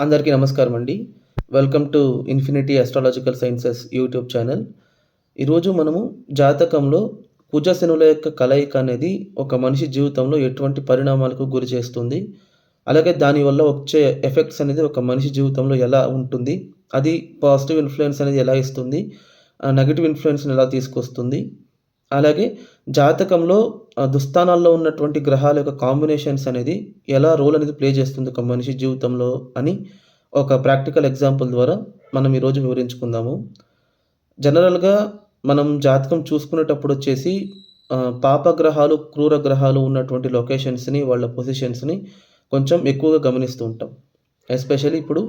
అందరికీ నమస్కారం అండి. Welcome to infinity astrological sciences YouTube channel. ఈరోజు మనము జాతకంలో కుజ శనుల యొక్క కలయిక అనేది ఒక మనిషి జీవితంలో ఎటువంటి పరిణామాలకు గురి చేస్తుంది? అలాగే దానివల్ల వచ్చే ఎఫెక్ట్స్ అనేది ఒక మనిషి జీవితంలో ఎలా ఉంటుంది? అది పాజిటివ్ ఇన్‌ఫ్లూయెన్స్ అనేది ఎలా ఇస్తుంది? నెగెటివ్ ఇన్‌ఫ్లూయెన్స్‌ని ఎలా తీసుకొస్తుంది? అలాగే జాతకంలో దుస్థానాల్లో ఉన్నటువంటి గ్రహాల యొక్క కాంబినేషన్స్ అనేది ఎలా రోల్ అనేది ప్లే చేస్తుంది ఒక మనిషి జీవితంలో అని ఒక ప్రాక్టికల్ ఎగ్జాంపుల్ ద్వారా మనం ఈరోజు వివరించుకుందాము. జనరల్‌గా మనం జాతకం చూసుకునేటప్పుడొచ్చేసి పాపగ్రహాలు, క్రూర గ్రహాలు ఉన్నటువంటి లొకేషన్స్‌ని, వాళ్ళ పొజిషన్స్‌ని కొంచెం ఎక్కువగా గమనిస్తూ ఉంటాం. ఎస్పెషల్లీ ఇప్పుడు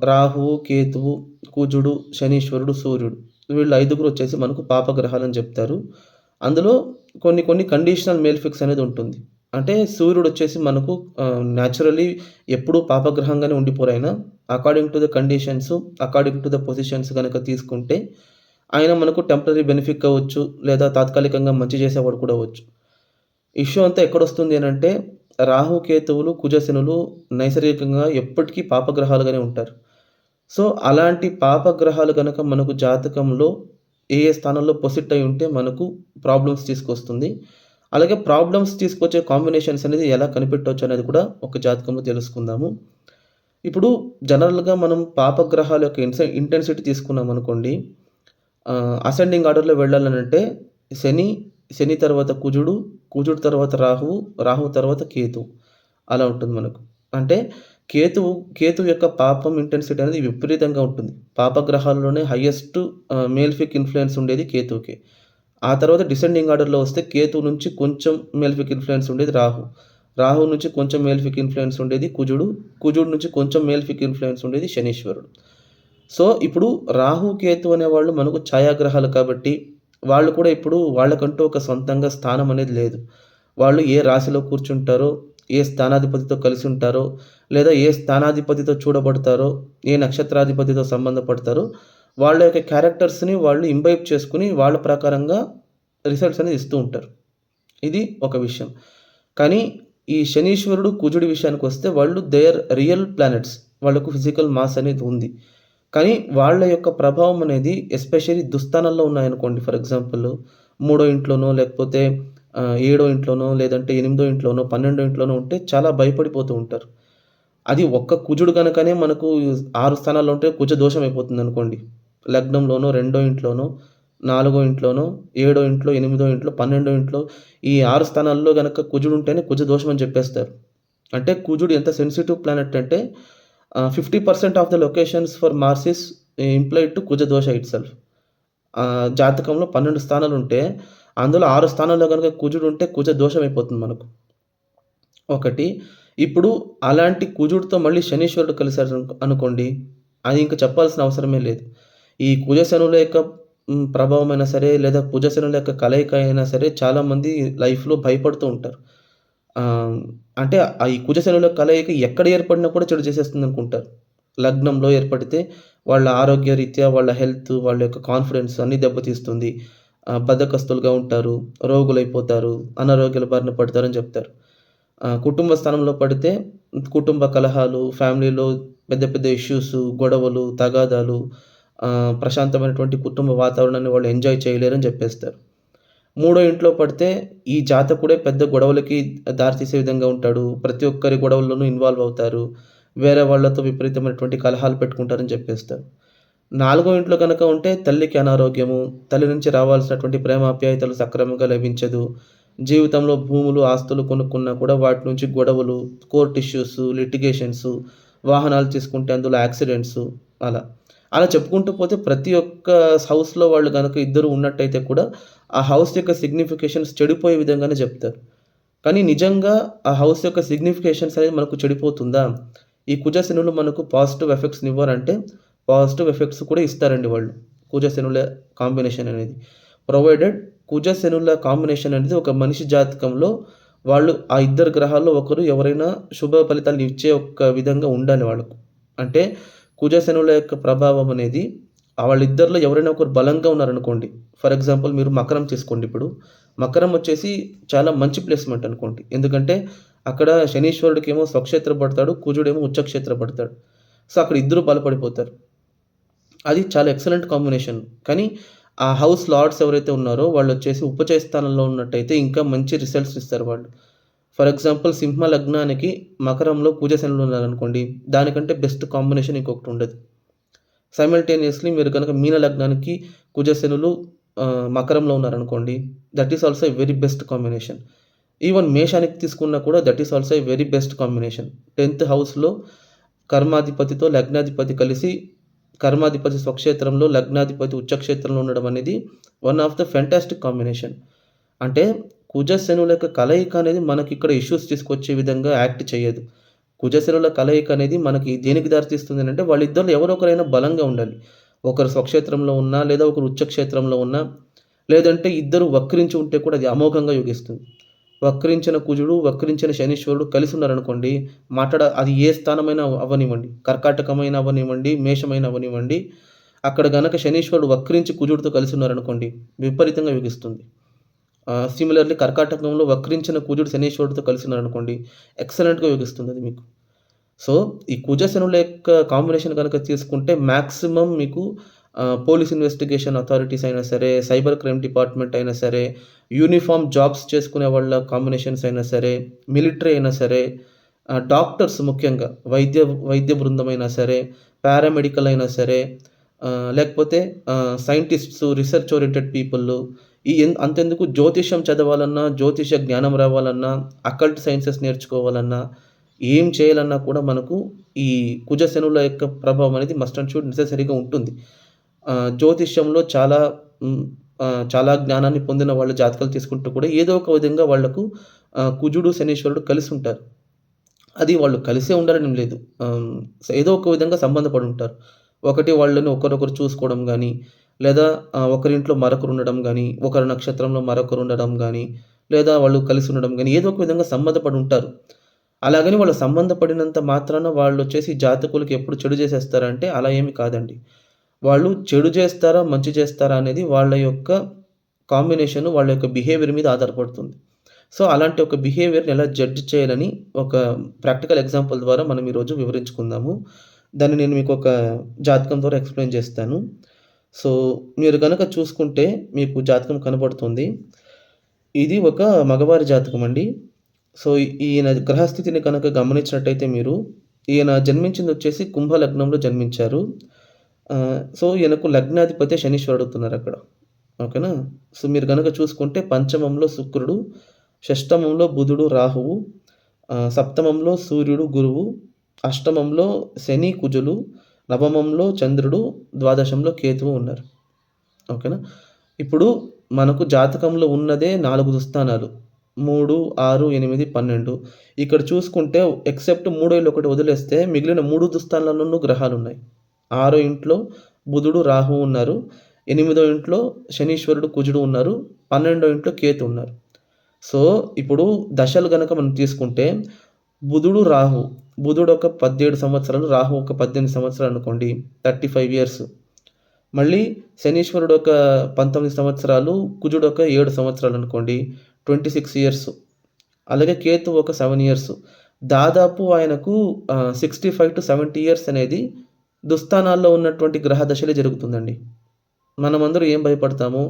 రాహువు, కేతువు, కుజుడు, శనీశ్వరుడు, సూర్యుడు వీళ్ళు ఐదుగురొచ్చేసి మనకు పాపగ్రహాలని జెప్తారు. అందులో కొన్ని కొన్ని కండిషనల్ మేల్ఫిక్స్ అనేది ఉంటుంది. అంటే సూర్యుడొచ్చేసి మనకు న్యాచురల్లీ ఎప్పుడూ పాపగ్రహంగానే ఉండిపోరాయన. According to the conditions, according to the positions గనక తీసుకుంటే ఆయన మనకు టెంపరరీ బెనిఫిట్ అవ్వచ్చు, లేదా తాత్కాలికంగా మంచి చేసేవాడు కూడా అవ్వచ్చు. ఇష్యూ అంతా ఎక్కడొస్తుంది అనంటే రాహు, కేతువులు, కుజశనులు నైసర్గికంగా ఎప్పటికీ పాపగ్రహాలుగానే ఉంటారు. సో, అలాంటి పాపగ్రహాలు గనక మనకు జాతకంలో ఏ ఏ స్థానంలో పొసిట్ అయి ఉంటే మనకు ప్రాబ్లమ్స్ తీసుకొస్తుంది. అలాగే ప్రాబ్లమ్స్ తీసుకొచ్చే కాంబినేషన్స్ అనేది ఎలా కనిపెట్టొచ్చు అనేది కూడా ఒక జాతకంలో తెలుసుకుందాము. ఇప్పుడు జనరల్‌గా మనం పాపగ్రహాల యొక్క ఇంటెన్సిటీ తీసుకున్నామనుకోండి. అసెండింగ్ ఆర్డర్‌లో వెళ్ళాలనంటే శని, శని తర్వాత కుజుడు, కుజుడు తర్వాత రాహువు, రాహువు తర్వాత కేతువు అలా ఉంటుంది మనకు. అంటే కేతువు యొక్క పాపం ఇంటెన్సిటీ అనేది విపరీతంగా ఉంటుంది. పాపగ్రహాల్లోనే హైయెస్ట్ మేల్ఫిక్ ఇన్‌ఫ్లూయెన్స్ ఉండేది కేతువుకే. ఆ తర్వాత డిసెండింగ్ ఆర్డర్‌లో వస్తే కేతువు నుంచి కొంచెం మేల్ఫిక్ ఇన్‌ఫ్లూయెన్స్ ఉండేది రాహు. రాహు నుంచి కొంచెం మేల్ఫిక్ ఇన్‌ఫ్లూయెన్స్ ఉండేది కుజుడు. కుజుడు నుంచి కొంచెం మేల్ఫిక్ ఇన్‌ఫ్లూయెన్స్ ఉండేది శనీశ్వరుడు. సో, ఇప్పుడు రాహు, కేతు అనేవాళ్ళు మనకు ఛాయాగ్రహాలు కాబట్టి, వాళ్ళు కూడా ఇప్పుడు వాళ్ళకంటూ ఒక సొంతంగా స్థానం అనేది లేదు. వాళ్ళు ఏ రాశిలో కూర్చుంటారో, ఏ స్థానాధిపతితో కలిసి ఉంటారో, లేదా ఏ స్థానాధిపతితో చూడబడతారో, ఏ నక్షత్రాధిపతితో సంబంధపడతారో, వాళ్ళ యొక్క క్యారెక్టర్స్‌ని వాళ్ళు ఇంబైబ్ చేసుకొని, వాళ్ళ ప్రకారంగా రిజల్ట్స్ అనేది ఇస్తూ ఉంటారు. ఇది ఒక విషయం. కానీ ఈ శనీశ్వరుడు, కుజుడి విషయానికొస్తే వాళ్ళు దే ఆర్ రియల్ ప్లానెట్స్. వాళ్ళకు ఫిజికల్ మాస్ అనేది ఉంది. కానీ వాళ్ళ యొక్క ప్రభావం అనేది ఎస్పెషల్లీ దుస్థానాల్లో ఉన్నాయనుకోండి. ఫర్ ఎగ్జాంపుల్ మూడో ఇంట్లోనో, లేకపోతే ఏడో ఇంట్లోనో, లేదంటే ఎనిమిదో ఇంట్లోనో, 12 ఇంట్లోనో ఉంటే చాలా భయపడిపోతూ ఉంటారు. అది ఒక్క కుజుడు గనకనే మనకు 6 స్థానాల్లో ఉంటే కుజ దోషం అయిపోతుందనుకోండి. లగ్నంలోనో, రెండో ఇంట్లోనో, నాలుగో ఇంట్లోనో, ఏడో ఇంట్లో, ఎనిమిదో ఇంట్లో, 12 ఇంట్లో ఈ 6 స్థానాల్లో గనక కుజుడు ఉంటేనే కుజ దోషం అని చెప్పేస్తారు. అంటే కుజుడు ఎంత సెన్సిటివ్ ప్లానెట్ అంటే 50% of the locations for Mars is implied to Kuja dosha itself. జాతకంలో 12 స్థానాలుంటే, అందులో 6 స్థానాల్లో గనక కుజుడుంటే కుజ దోషం అయిపోతుంది మనకు. ఒకటి. ఇప్పుడు అలాంటి కుజుడితో మళ్ళీ శనీశ్వరుడు కలిసారు అనుకోండి, అది ఇంక చెప్పాల్సిన అవసరమే లేదు. ఈ కుజ శనుల యొక్క ప్రభావమైనా సరే, లేదా కుజ శనుల యొక్క కలయిక అయినా సరే చాలామంది లైఫ్‌లో భయపడుతూ ఉంటారు. ఆహ్, అంటే ఈ కుజ శనుల కలయిక ఎక్కడ ఏర్పడినా కూడా చెడు చేసేస్తుందనుకుంటారు. లగ్నంలో ఏర్పడితే వాళ్ళ ఆరోగ్య రీత్యా, వాళ్ళ హెల్త్, వాళ్ళ యొక్క కాన్ఫిడెన్స్ అన్నీ దెబ్బతీస్తుంది. బద్ధకస్తులుగా ఉంటారు, రోగులైపోతారు, అనారోగ్యాల బారిన పడతారని చెప్తారు. కుటుంబ స్థానంలో పడితే కుటుంబ కలహాలు, ఫ్యామిలీలో పెద్ద పెద్ద ఇష్యూసు, గొడవలు, తగాదాలు, ప్రశాంతమైనటువంటి కుటుంబ వాతావరణాన్ని వాళ్ళు ఎంజాయ్ చేయలేరని చెప్పేస్తారు. మూడో ఇంట్లో పడితే ఈ జాతకుడే పెద్ద గొడవలకి దారితీసే విధంగా ఉంటాడు. ప్రతి ఒక్కరి గొడవల్లోనూ ఇన్వాల్వ్ అవుతారు. వేరే వాళ్ళతో విపరీతమైనటువంటి కలహాలు పెట్టుకుంటారని చెప్పేస్తారు. నాలుగో ఇంట్లో గనక ఉంటే తల్లికి అనారోగ్యము, తల్లి నుంచి రావాల్సినటువంటి ప్రేమాప్యాయతలు సక్రమంగా లభించదు. జీవితంలో భూములు, ఆస్తులు కొనుక్కున్నా కూడా వాటి నుంచి గొడవలు, కోర్ట్ ఇష్యూస్, లిటిగేషన్స్, వాహనాలు తీసుకుంటే అందులో యాక్సిడెంట్స్ అలా. అలా చెప్పుకుంటూ పోతే ప్రతి ఒక్క హౌస్‌లో వాళ్ళు గనక ఇద్దరు ఉన్నట్టయితే కూడా ఆ హౌస్ యొక్క సిగ్నిఫికేషన్స్ చెడిపోయే విధంగానే జెప్తారు. కానీ నిజంగా ఆ హౌస్ యొక్క సిగ్నిఫికేషన్స్ అనేది మనకు చెడిపోతుందా? ఈ కుజ శనులు మనకు పాజిటివ్ ఎఫెక్ట్స్‌నివ్వరంటే, పాజిటివ్ ఎఫెక్ట్స్ కూడా ఇస్తారండి వాళ్ళు. కుజ శనుల కాంబినేషన్ అనేది. ప్రొవైడెడ్ కుజ శనుల కాంబినేషన్ అనేది ఒక మనిషి జాతకంలో వాళ్ళు ఆ ఇద్దరు గ్రహాల్లో ఒకరు ఎవరైనా శుభ ఫలితాలను ఇచ్చే ఒక విధంగా ఉండాలి వాళ్ళకు. అంటే కుజ శనుల యొక్క ప్రభావం అనేది వాళ్ళిద్దరిలో ఎవరైనా ఒకరు బలంగా ఉన్నారనుకోండి. ఫర్ ఎగ్జాంపుల్ మీరు మకరం తీసుకోండి ఇప్పుడు. మకరం వచ్చేసి చాలా మంచి ప్లేస్‌మెంట్ అనుకోండి. ఎందుకంటే అక్కడ శనీశ్వరుడికేమో స్వక్షేత్ర పడతాడు, కుజుడేమో ఉచ్చక్షేత్ర పడతాడు. సో, అక్కడ ఇద్దరు బలపడిపోతారు. అది చాలా ఎక్సలెంట్ కాంబినేషన్. కానీ ఆ హౌస్ లార్డ్స్ ఎవరైతే ఉన్నారో వాళ్ళొచ్చేసి ఉపచయ స్థానంలో ఉన్నట్టయితే ఇంకా మంచి రిజల్ట్స్ ఇస్తారు వాళ్ళు. ఫర్ ఎగ్జాంపుల్ సింహ లగ్నానికి మకరంలో కుజశనులు ఉన్నారనుకోండి, దానికంటే బెస్ట్ కాంబినేషన్ ఇంకొకటి ఉండదు. సైమల్టేనియస్‌లీ మీరు గనక మీన లగ్నానికి కుజశనులు మకరంలో ఉన్నారనుకోండి, that is also a very best combination. Even మేషానికి తీసుకున్నా కూడా that is also a very best combination. 10థ్ హౌస్‌లో కర్మాధిపతితో లగ్నాధిపతి కలిసి కర్మాధిపతి స్వక్షేత్రంలో, లగ్నాధిపతి ఉచ్చక్షేత్రంలో ఉండడం అనేది one of the fantastic combination. అంటే కుజశనుల యొక్క కలయిక అనేది మనకిక్కడ ఇష్యూస్ తీసుకొచ్చే విధంగా యాక్ట్ చేయదు. కుజశనుల కలయిక అనేది మనకి దేనికి దారితీస్తుంది అనంటే వాళ్ళిద్దరిలో ఎవరో ఒకరైనా బలంగా ఉండాలి. ఒకరు స్వక్షేత్రంలో ఉన్నా, లేదా ఒకరు ఉచ్చక్షేత్రంలో ఉన్నా, లేదంటే ఇద్దరు వక్రించి ఉంటే కూడా అది అమోఘంగా యోగిస్తుంది. వక్రించిన కుజుడు, వక్రించిన శనీశ్వరుడు కలిసి ఉన్నారనుకోండి, అది ఏ స్థానమైనా అవ్వనివ్వండి. కర్కాటకమైన అవ్వనివ్వండి, మేషమైన అవ్వనివ్వండి. అక్కడ గనక శనీశ్వరుడు వక్రించి కుజుడితో కలిసి ఉన్నారనుకోండి, విపరీతంగా యోగిస్తుంది. సిమిలర్‌లీ కర్కాటకంలో వక్రించిన కుజుడు శనీశ్వరుడితో కలిసి ఉన్నారనుకోండి, ఎక్సలెంట్‌గా యోగిస్తుంది అది మీకు. సో, ఈ కుజ శనుల యొక్క కాంబినేషన్ గనక తీసుకుంటే మాక్సిమం మీకు పోలీస్ ఇన్వెస్టిగేషన్ అథారిటీస్ అయినా సరే, సైబర్ క్రైమ్ డిపార్ట్‌మెంట్ అయినా సరే, యూనిఫార్మ్ జాబ్స్ చేసుకునే వాళ్ళ కాంబినేషన్స్ అయినా సరే, మిలిటరీ అయినా సరే, డాక్టర్స్ ముఖ్యంగా వైద్య బృందమైనా సరే, పారామెడికల్ అయినా సరే, లేకపోతే సైంటిస్ట్స్, రిసర్చ్ ఓరియెంటెడ్ పీపుల్, అంతెందుకు జ్యోతిష్యం చదవాలన్నా, జ్యోతిష జ్ఞానం రావాలన్నా, అకల్ట్ సైన్సెస్ నేర్చుకోవాలన్నా, ఏం చేయాలన్నా కూడా మనకు ఈ కుజ శనుల యొక్క ప్రభావం అనేది మస్ట్ అండ్ షుడ్ నెసెసరీగా ఉంటుంది. జ్యోతిష్యంలో చాలా జ్ఞానాన్ని పొందిన వాళ్ళ జాతకాలు తీసుకుంటూ కూడా ఏదో ఒక విధంగా వాళ్ళకు కుజుడు, శనీశ్వరుడు కలిసుంటారు. అది వాళ్ళు కలిసే ఉండాలని లేదు. ఏదో ఒక విధంగా సంబంధపడి ఉంటారు. ఒకటి వాళ్ళని ఒకరొకరు చూసుకోవడం గానీ, లేదా ఒకరింట్లో మరొకరుండడం గానీ, ఒకరి నక్షత్రంలో మరొకరుండడం గానీ, లేదా వాళ్ళు కలిసి ఉండడం గానీ, ఏదో ఒక విధంగా సంబంధపడి ఉంటారు. అలాగని వాళ్ళు సంబంధపడినంత మాత్రాన వాళ్ళొచ్చేసి జాతకులకి ఎప్పుడు చెడు చేసేస్తారంటే అలా ఏమి కాదండి. వాళ్ళు చెడు చేస్తారా, మంచి చేస్తారా అనేది వాళ్ళ యొక్క కాంబినేషను, వాళ్ళ యొక్క బిహేవియర్ మీద ఆధారపడుతుంది. సో, అలాంటి ఒక బిహేవియర్‌ని ఎలా జడ్జ్ చేయాలని ఒక ప్రాక్టికల్ ఎగ్జాంపుల్ ద్వారా మనం ఈరోజు వివరించుకుందాము. దాన్ని నేను మీకొక జాతకం ద్వారా ఎక్స్‌ప్లెయిన్ చేస్తాను. సో, మీరు గనక చూసుకుంటే మీకు జాతకం కనబడుతుంది. ఇది ఒక మగవారి జాతకమండి. సో, ఈయన గ్రహస్థితిని కనుక గమనించినట్టయితే మీరు, ఈయన జన్మించిందొచ్చేసి కుంభ లగ్నంలో జన్మించారు. సో, ఈయనకు లగ్నాధిపతి శనీశ్వరుడవుతున్నారక్కడ. ఓకేనా? సో, మీరు గనక చూసుకుంటే పంచమంలో శుక్రుడు, షష్టమంలో బుధుడు, రాహువు, సప్తమంలో సూర్యుడు, గురువు, అష్టమంలో శని, కుజులు, నవమంలో చంద్రుడు, ద్వాదశంలో కేతువు ఉన్నారు. ఓకేనా? ఇప్పుడు మనకు జాతకంలో ఉన్నదే 4 దుస్థానాలు. 3, 6, 8, 12. ఇక్కడ చూసుకుంటే ఎక్సెప్ట్ మూడో ఇల్లు ఒకటి వదిలేస్తే మిగిలిన 3 దుస్థానాల్లోనూ గ్రహాలున్నాయి. 6 ఇంట్లో బుధుడు, రాహువు ఉన్నారు. 8దో ఇంట్లో శనీశ్వరుడు, కుజుడు ఉన్నారు. 12వ ఇంట్లో కేతు ఉన్నారు. సో, ఇప్పుడు దశలు గనక మనం తీసుకుంటే బుధుడు, రాహు. బుధుడు ఒక 17 సంవత్సరాలు, రాహు ఒక 18 సంవత్సరాలు అనుకోండి. 35 ఇయర్స్. మళ్ళీ శనీశ్వరుడు ఒక 19 సంవత్సరాలు, కుజుడు ఒక 7 సంవత్సరాలు అనుకోండి. 26 ఇయర్స్. అలాగే కేతు ఒక 7 ఇయర్స్. దాదాపు ఆయనకు 65-70 ఇయర్స్ అనేది దుస్థానాల్లో ఉన్నటువంటి గ్రహ దశలే జరుగుతుందండి. మనమందరం ఏం భయపడతాము?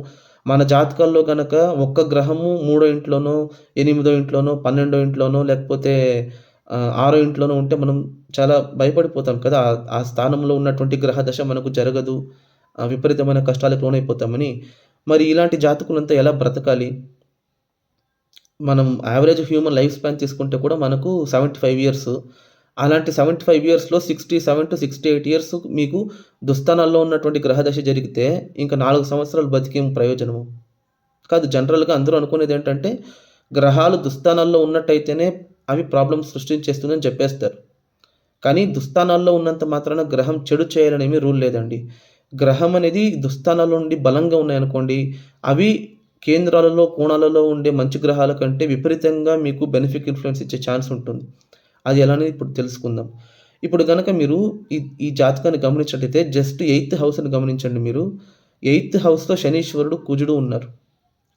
మన జాతకాల్లో గనక ఒక్క గ్రహము మూడో ఇంట్లోనో, 8దో ఇంట్లోనో, 12వ ఇంట్లోనో, లేకపోతే ఆరో ఇంట్లోనో ఉంటే మనం చాలా భయపడిపోతాం కదా! ఆ స్థానంలో ఉన్నటువంటి గ్రహ దశ మనకు జరగదు. విపరీతమైన కష్టాలకు లోనైపోతామని. మరి ఇలాంటి జాతకులంతా ఎలా బ్రతకాలి? మనం యావరేజ్ హ్యూమన్ లైఫ్ స్పాన్ తీసుకుంటే కూడా మనకు 75 ఇయర్స్. అలాంటి 75 ఇయర్స్‌లో 67-68 ఇయర్స్ మీకు దుస్థానాల్లో ఉన్నటువంటి గ్రహదశ జరిగితే, ఇంకా 4 సంవత్సరాలు బతికేం ప్రయోజనము? కాదు. జనరల్‌గా అందరూ అనుకునేదేంటంటే, గ్రహాలు దుస్థానాల్లో ఉన్నట్టయితేనే అవి ప్రాబ్లమ్స్ సృష్టించేస్తుందని చెప్పేస్తారు. కానీ దుస్థానాల్లో ఉన్నంత మాత్రాన గ్రహం చెడు చేయాలనేమి రూల్ లేదండి. గ్రహం అనేది దుస్థానాల్లో నుండి బలంగా ఉన్నాయనుకోండి, అవి కేంద్రాలలో, కోణాలలో ఉండే మంచి గ్రహాల కంటే విపరీతంగా మీకు బెనిఫిక్ ఇన్‌ఫ్లుయెన్స్ ఇచ్చే ఛాన్స్ ఉంటుంది. అది ఎలా అనేది ఇప్పుడు తెలుసుకుందాం. ఇప్పుడు గనక మీరు ఈ జాతకాన్ని గమనించినట్టయితే జస్ట్ 8థ్ హౌస్‌ని గమనించండి మీరు. 8థ్ హౌస్‌లో శనీశ్వరుడు, కుజుడు ఉన్నారు.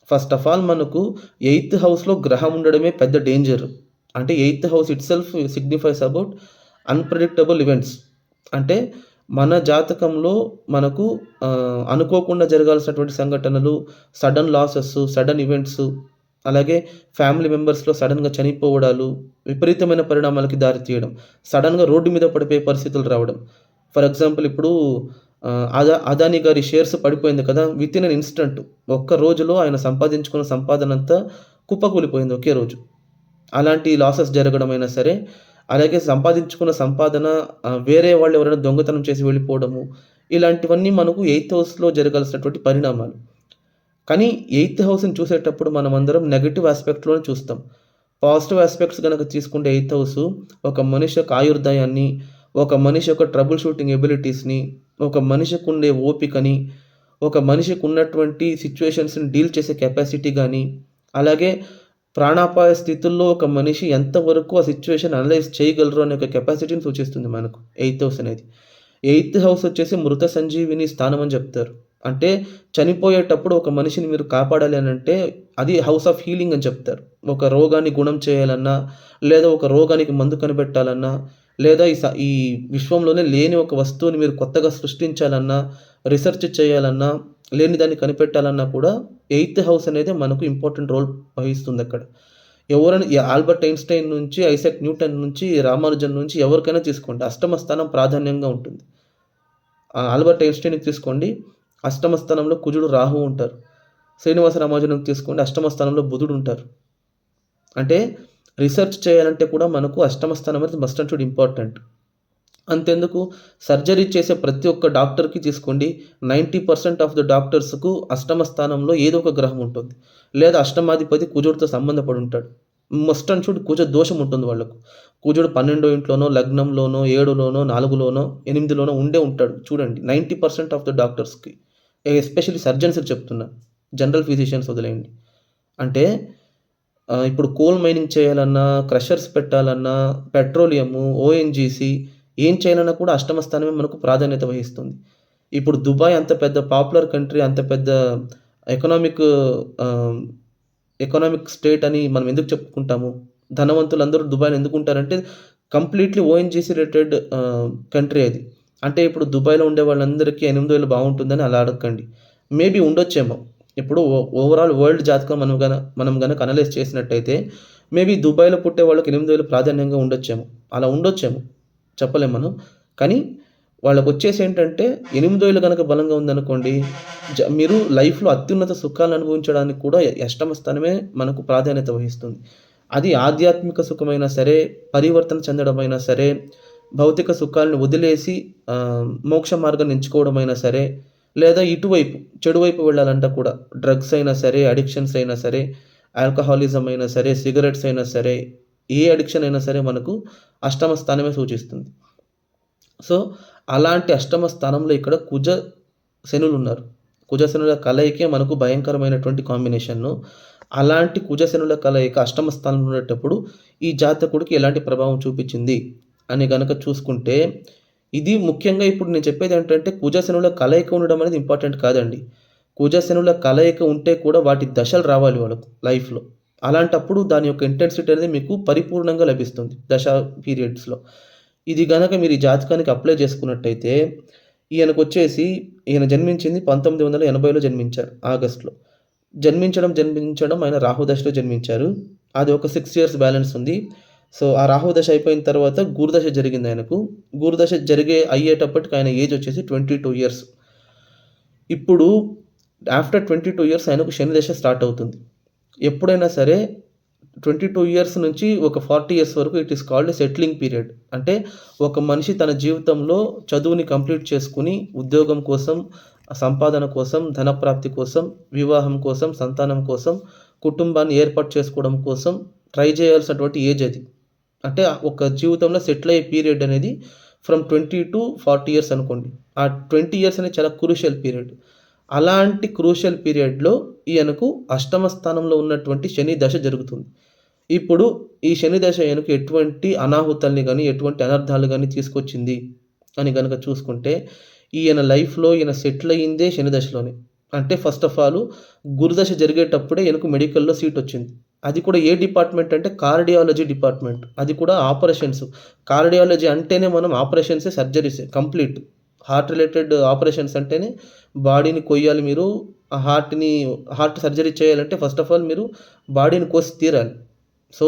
ఫస్ట్ ఆఫ్ ఆల్ మనకు 8థ్ హౌస్‌లో గ్రహం ఉండడమే పెద్ద డేంజర్. అంటే eighth house itself signifies about unpredictable events. అంటే మన జాతకంలో మనకు అనుకోకుండా జరగాల్సినటువంటి సంఘటనలు, సడెన్ లాసెస్, సడెన్ ఈవెంట్స్, అలాగే ఫ్యామిలీ మెంబర్స్‌లో సడెన్‌గా చనిపోవడాలు, విపరీతమైన పరిణామాలకి దారి తీయడం, సడెన్‌గా రోడ్డు మీద పడిపోయే పరిస్థితులు రావడం. ఫర్ ఎగ్జాంపుల్ ఇప్పుడు అదానీ గారి షేర్స్ పడిపోయింది కదా! వితిన్ ఎన్ ఇన్‌స్టంట్ ఒక్క రోజులో ఆయన సంపాదించుకున్న సంపాదనంతా కుప్పకూలిపోయింది ఒకే రోజు. అలాంటి లాసెస్ జరగడమైనా సరే, అలాగే సంపాదించుకున్న సంపాదన వేరే వాళ్ళు ఎవరైనా దొంగతనం చేసి వెళ్ళిపోవడము, ఇలాంటివన్నీ మనకు ఎయిత్ హౌస్‌లో జరగాల్సినటువంటి పరిణామాలు. కానీ ఎయిత్ హౌస్‌ని చూసేటప్పుడు మనమందరం నెగెటివ్ యాస్పెక్ట్‌లోనే చూస్తాం. పాజిటివ్ యాస్పెక్ట్స్ గనక తీసుకుంటే ఎయిత్ హౌసు ఒక మనిషి యొక్క ఆయుర్దాయాన్ని, ఒక మనిషి యొక్క ట్రబుల్ షూటింగ్ ఎబిలిటీస్‌ని, ఒక మనిషికుండే ఓపికని, ఒక మనిషికున్నటువంటి సిట్యుయేషన్స్‌ని డీల్ చేసే కెపాసిటీ గాని, అలాగే ప్రాణాపాయ స్థితుల్లో ఒక మనిషి ఎంతవరకు ఆ సిట్యుయేషన్ అనలైజ్ చేయగలరు అనే ఒక కెపాసిటీని సూచిస్తుంది మనకు ఎయిత్ హౌస్ అనేది. ఎయిత్ హౌస్ వచ్చేసి మృత సంజీవిని స్థానం అని చెప్తారు. అంటే చనిపోయేటప్పుడు ఒక మనిషిని మీరు కాపాడాలి అనంటే అది హౌస్ ఆఫ్ హీలింగ్ అని చెప్తారు. ఒక రోగాన్ని గుణం చేయాలన్నా, లేదా ఒక రోగానికి మందు కనిపెట్టాలన్నా, లేదా ఈ విశ్వంలోనే లేని ఒక వస్తువుని మీరు కొత్తగా సృష్టించాలన్నా, రిసర్చ్ చేయాలన్నా, లేని దాన్ని కనిపెట్టాలన్నా కూడా ఎయిత్ హౌస్ అనేది మనకు ఇంపార్టెంట్ రోల్ వహిస్తుందక్కడ. ఎవరైనా ఆల్బర్ట్ ఐన్‌స్టైన్ నుంచి, ఐసాక్ న్యూటన్ నుంచి, రామానుజన్ నుంచి ఎవరికైనా తీసుకోండి. అష్టమ స్థానం ప్రాధాన్యంగా ఉంటుంది. ఆల్బర్ట్ ఐన్‌స్టైన్‌ని తీసుకోండి. అష్టమ స్థానంలో కుజుడు, రాహువు ఉంటారు. శ్రీనివాస రామానుజన్‌ని తీసుకోండి. అష్టమ స్థానంలో బుధుడు ఉంటారు. అంటే రిసర్చ్ చేయాలంటే కూడా మనకు అష్టమ స్థానం అనేది మస్ట్ అండ్ షుడ్ ఇంపార్టెంట్. అంతెందుకు సర్జరీ చేసే ప్రతి ఒక్క డాక్టర్‌కి తీసుకోండి. 90% ఆఫ్ ద డాక్టర్స్‌కు అష్టమ స్థానంలో ఏదో ఒక గ్రహం ఉంటుంది. లేదా అష్టమాధిపతి కుజుడితో సంబంధపడి ఉంటాడు. మస్ట్ అండ్ షుడ్ కుజ దోషం ఉంటుంది వాళ్ళకు. కుజుడు 12 ఇంట్లోనో, లగ్నంలోనో, 7లోనో, 4లోనో, 8లోనో ఉండే ఉంటాడు. చూడండి 90% ఆఫ్ ద డాక్టర్స్‌కి. ఎస్పెషల్లీ సర్జన్స్‌కి చెప్తున్నా. జనరల్ ఫిజిషియన్స్ వదిలేయండి. అంటే ఇప్పుడు కోల్ మైనింగ్ చేయాలన్నా, క్రషర్స్ పెట్టాలన్నా, పెట్రోలియము, ఓఎన్‌జీసీ ఏం చేయాలన్నా కూడా అష్టమ స్థానమే మనకు ప్రాధాన్యత వహిస్తుంది. ఇప్పుడు దుబాయ్ అంత పెద్ద పాపులర్ కంట్రీ, అంత పెద్ద ఎకనామిక్ ఆహ్, ఎకనామిక్ స్టేట్ అని మనం ఎందుకు చెప్పుకుంటాము? ధనవంతులందరూ దుబాయ్‌లో ఎందుకుంటారంటే కంప్లీట్‌లీ ఓఎన్‌జీసీ రిలేటెడ్ కంట్రీ అది. అంటే ఇప్పుడు దుబాయ్‌లో ఉండే వాళ్ళందరికీ 8,000 బావుంటుందని అలా అడగకండి. మేబీ ఉండొచ్చేమో. ఇప్పుడు ఓవరాల్ వరల్డ్ జాతకం మనం గనక అనలైజ్ చేసినట్టయితే మేబీ దుబాయ్‌లో పుట్టే వాళ్ళకి 8,000 ప్రాధాన్యంగా ఉండొచ్చేమో. అలా ఉండొచ్చేమో. చెప్పలేం మనం. కానీ వాళ్ళకొచ్చేసి ఏంటంటే 8,000 గనక బలంగా ఉందనుకోండి, మీరు లైఫ్‌లో అత్యున్నత సుఖాలను అనుభవించడానికి కూడా అష్టమ స్థానమే మనకు ప్రాధాన్యత వహిస్తుంది. అది ఆధ్యాత్మిక సుఖమైనా సరే, పరివర్తన చెందడమైనా సరే, భౌతిక సుఖాలను వదిలేసి మోక్ష మార్గాన్ని ఎంచుకోవడమైనా సరే, లేదా ఇటువైపు చెడు వైపు వెళ్ళాలంటే కూడా డ్రగ్స్ అయినా సరే, అడిక్షన్స్ అయినా సరే, ఆల్కహాలిజం అయినా సరే, సిగరెట్స్ అయినా సరే, ఏ అడిక్షన్ అయినా సరే మనకు అష్టమ స్థానమే సూచిస్తుంది. సో, అలాంటి అష్టమ స్థానంలో ఇక్కడ కుజ, శనులున్నారు. కుజ, శనుల కలయికే మనకు భయంకరమైనటువంటి కాంబినేషను. అలాంటి కుజ, శనుల కలయిక అష్టమ స్థానంలో ఉండేటప్పుడు ఈ జాతకుడికి ఎలాంటి ప్రభావం చూపిచ్చింది అని గనక చూసుకుంటే, ఇది ముఖ్యంగా ఇప్పుడు నేను చెప్పేదేంటంటే కుజ, శనుల కలయిక ఉండడం అనేది ఇంపార్టెంట్ కాదండి. కుజ, శనుల కలయిక ఉంటే కూడా వాటి దశలు రావాలి వాళ్ళకు లైఫ్‌లో. అలాంటప్పుడు దాని యొక్క ఇంటెన్సిటీ అనేది మీకు పరిపూర్ణంగా లభిస్తుంది దశ పీరియడ్స్‌లో. ఇది గనక మీరు ఈ జాతకానికి అప్లై చేసుకున్నట్టయితే, ఈయన జన్మించింది 1980లో జన్మించారు ఆగస్ట్‌లో. జన్మించడం ఆయన రాహు దశలో జన్మించారు. అది ఒక 6 ఇయర్స్ బ్యాలెన్స్ ఉంది. సో, ఆ రాహు దశ అయిపోయిన తర్వాత గురుదశ జరిగిందాయనకు. గురుదశ అయ్యేటప్పటికి ఆయన ఏజ్ వచ్చేసి 22 ఇయర్స్. ఇప్పుడు ఆఫ్టర్ 22 ఇయర్స్ ఆయనకు శని దశ స్టార్ట్ అవుతుంది. ఎప్పుడైనా సరే 22 ఇయర్స్ నుంచి ఒక 40 ఇయర్స్ వరకు it is called settling period. అంటే ఒక మనిషి తన జీవితంలో చదువుని కంప్లీట్ చేసుకొని, ఉద్యోగం కోసం, సంపాదన కోసం, ధనప్రాప్తి కోసం, వివాహం కోసం, సంతానం కోసం, కుటుంబాన్ని ఏర్పాటు చేసుకోవడం కోసం ట్రై చేయాల్సినటువంటి ఏజ్ అది. అంటే ఒక జీవితంలో సెటిల్ అయ్యే పీరియడ్ అనేది ఫ్రమ్ 20-40 ఇయర్స్ అనుకోండి. ఆ 20 ఇయర్స్ అనేది చాలా క్రూషియల్ పీరియడ్. అలాంటి క్రూషియల్ పీరియడ్‌లో ఈయనకు అష్టమ స్థానంలో ఉన్నటువంటి శని దశ జరుగుతుంది. ఇప్పుడు ఈ శని దశ ఈయనకు ఎటువంటి అనాహుతాల్ని గాని, ఎటువంటి అనర్థాలు గాని తీసుకొచ్చింది అని గనక చూసుకుంటే, ఈయన లైఫ్‌లో ఈయన సెటిల్ అయ్యిందే శని దశలోనే. అంటే ఫస్ట్ ఆఫ్ ఆల్ గురుదశ జరిగేటప్పుడే ఈయనకు మెడికల్‌లో సీటొచ్చింది. అది కూడా ఏ డిపార్ట్మెంట్ అంటే కార్డియాలజీ డిపార్ట్మెంట్. అది కూడా ఆపరేషన్స్. కార్డియాలజీ అంటేనే మనం ఆపరేషన్సే, సర్జరీసే కంప్లీట్. హార్ట్ రిలేటెడ్ ఆపరేషన్స్ అంటేనే బాడీని కొయ్యాలి మీరు. ఆ హార్ట్ సర్జరీ చేయాలంటే ఫస్ట్ ఆఫ్ ఆల్ మీరు బాడీని కోసి తీరాలి. సో,